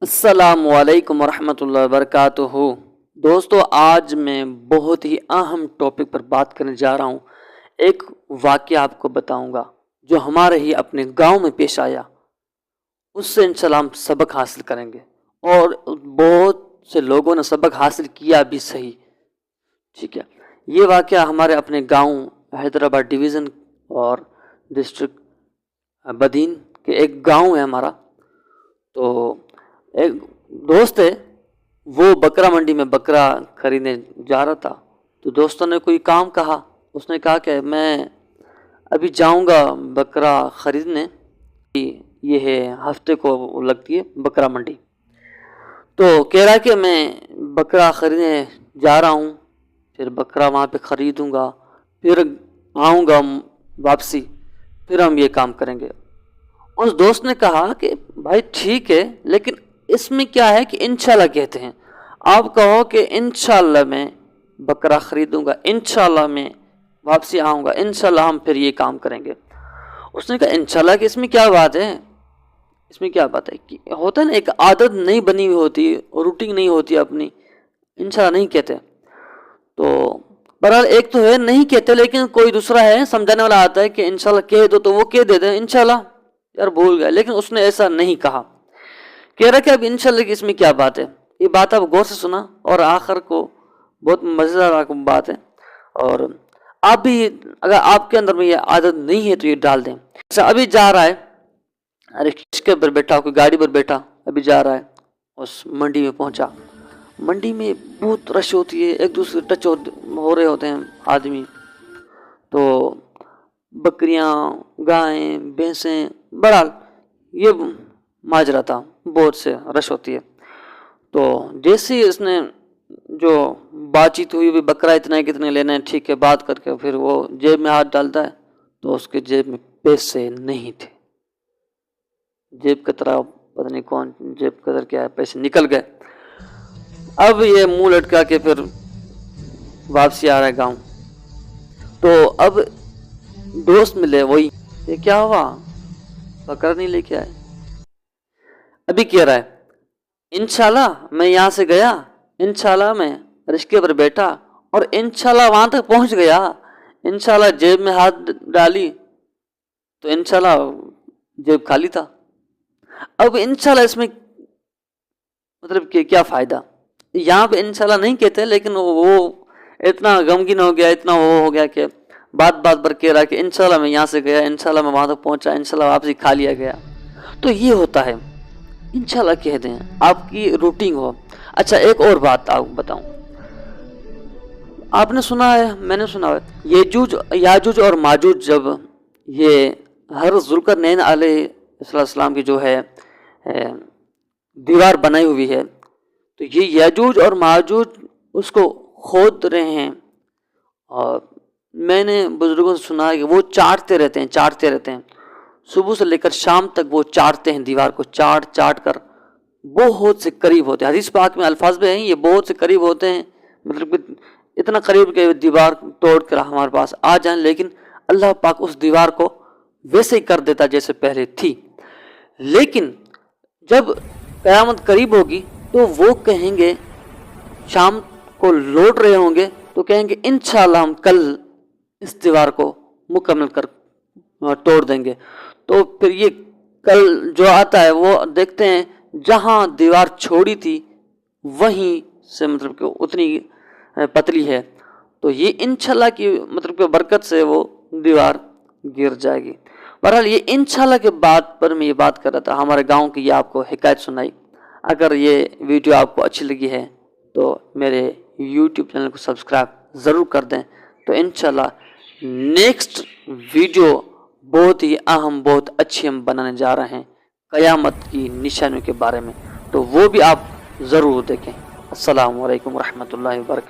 السلام علیکم ورحمۃ اللہ وبرکاتہ۔ دوستو، آج میں بہت ہی اہم ٹاپک پر بات کرنے جا رہا ہوں۔ ایک واقعہ آپ کو بتاؤں گا جو ہمارے ہی اپنے گاؤں میں پیش آیا، اس سے انشاءاللہ ہم سبق حاصل کریں گے، اور بہت سے لوگوں نے سبق حاصل کیا بھی صحیح، ٹھیک ہے۔ یہ واقعہ ہمارے اپنے گاؤں حیدرآباد ڈویژن اور ڈسٹرکٹ بدین کے ایک گاؤں ہے ہمارا۔ تو ایک دوست ہے، وہ بکرا منڈی میں بکرا خریدنے جا رہا تھا، تو دوستوں نے کوئی کام کہا، اس نے کہا کہ میں ابھی جاؤں گا بکرا خریدنے، یہ ہے ہفتے کو لگتی ہے بکرا منڈی، تو کہہ رہا کہ میں بکرا خریدنے جا رہا ہوں، پھر بکرا وہاں پہ خریدوں گا، پھر آؤں گا واپسی، پھر ہم یہ کام کریں گے۔ اس دوست نے کہا کہ بھائی ٹھیک ہے، لیکن اس میں کیا ہے کہ انشاءاللہ کہتے ہیں، آپ کہو کہ انشاءاللہ میں بکرا خریدوں گا، انشاءاللہ میں واپسی آؤں گا، انشاءاللہ ہم پھر یہ کام کریں گے۔ اس نے کہا انشاءاللہ کہ اس میں کیا بات ہے، اس میں کیا بات ہے کہ ہوتا ہے نا، ایک عادت نہیں بنی ہوئی ہوتی، روٹین نہیں ہوتی اپنی، انشاءاللہ نہیں کہتے۔ تو بہرحال ایک تو ہے نہیں کہتے، لیکن کوئی دوسرا ہے سمجھانے والا آتا ہے کہ انشاءاللہ کہہ دو، تو وہ کہہ دیتے ہیں انشاءاللہ یار بھول گئے، لیکن اس نے ایسا نہیں کہا، کہہ رہا کہ اب انشاءاللہ کی اس میں کیا بات ہے۔ یہ بات آپ غور سے سنا، اور آخر کو بہت مزیدار بات ہے، اور آپ بھی اگر آپ کے اندر میں یہ عادت نہیں ہے تو یہ ڈال دیں۔ اچھا، ابھی جا رہا ہے، رکشے پر بیٹھا، کوئی گاڑی پر بیٹھا، ابھی جا رہا ہے، اس منڈی میں پہنچا۔ منڈی میں بہت رش ہوتی ہے، ایک دوسرے ٹچ ہو رہے ہوتے ہیں آدمی، تو بکریاں، گائیں، بھینسیں، بہرحال یہ ماجرا تھا، بہت سے رش ہوتی ہے۔ تو جیسے ہی اس نے جو بات چیت ہوئی، بھی بکرا اتنا ہے کتنے لینا ہے، ٹھیک ہے، بات کر کے پھر وہ جیب میں ہاتھ ڈالتا ہے، تو اس کے جیب میں پیسے نہیں تھے، جیب کی طرح پتہ نہیں کون جیب قدر کیا ہے، پیسے نکل گئے۔ اب یہ منہ لٹکا کے پھر واپسی آ رہا ہے گاؤں، تو اب دوست ملے، وہی یہ کیا ہوا، بکرا نہیں لے کے آئے۔ ابھی کہہ رہا ہے انشاءاللہ میں یہاں سے گیا، انشاءاللہ میں رشکے پر بیٹھا، اور انشاءاللہ وہاں تک پہنچ گیا، انشاءاللہ جیب میں ہاتھ ڈالی تو انشاءاللہ جیب خالی تھا۔ اب انشاءاللہ اس میں مطلب کہ کیا فائدہ، یہاں پہ انشاءاللہ نہیں کہتے، لیکن وہ اتنا غمگین ہو گیا، اتنا وہ ہو گیا کہ بات بات پر کہہ رہا کہ انشاءاللہ میں یہاں سے گیا، انشاءاللہ میں وہاں تک پہنچا، انشاءاللہ واپسی کھا لیا گیا۔ تو یہ ہوتا ہے، انشاءاللہ کہہ دیں، آپ کی روٹین ہو۔ اچھا، ایک اور بات آپ بتاؤں، آپ نے سنا ہے، میں نے سنا ہے، یاجوج اور ماجوج، جب یہ ہر ذوالقرنین علیہ السلام کی جو ہے دیوار بنائی ہوئی ہے، تو یہ یاجوج اور ماجوج اس کو کھود رہے ہیں، اور میں نے بزرگوں سے سنا ہے کہ وہ چاٹتے رہتے ہیں، صبح سے لے کر شام تک وہ چاٹتے ہیں، دیوار کو چاٹ کر بہت سے قریب ہوتے ہیں۔ حدیث پاک میں الفاظ بھی ہیں، یہ بہت سے قریب ہوتے ہیں، مطلب کہ اتنا قریب کہ دیوار توڑ کر ہمارے پاس آ جائیں، لیکن اللہ پاک اس دیوار کو ویسے ہی کر دیتا جیسے پہلے تھی۔ لیکن جب قیامت قریب ہوگی تو وہ کہیں گے، شام کو لوٹ رہے ہوں گے تو کہیں گے انشاءاللہ ہم کل اس دیوار کو مکمل کر توڑ دیں گے۔ تو پھر یہ کل جو آتا ہے وہ دیکھتے ہیں، جہاں دیوار چھوڑی تھی وہیں سے مطلب کہ اتنی پتلی ہے، تو یہ انشاءاللہ کی مطلب کہ برکت سے وہ دیوار گر جائے گی۔ بہرحال یہ انشاءاللہ کے بات پر میں یہ بات کر رہا تھا، ہمارے گاؤں کی یہ آپ کو حکایت سنائی۔ اگر یہ ویڈیو آپ کو اچھی لگی ہے تو میرے یوٹیوب چینل کو سبسکرائب ضرور کر دیں، تو انشاءاللہ نیکسٹ ویڈیو بہت ہی اہم، بہت اچھی ہم بنانے جا رہے ہیں قیامت کی نشانیوں کے بارے میں، تو وہ بھی آپ ضرور دیکھیں۔ السلام علیکم ورحمۃ اللہ وبرکاتہ۔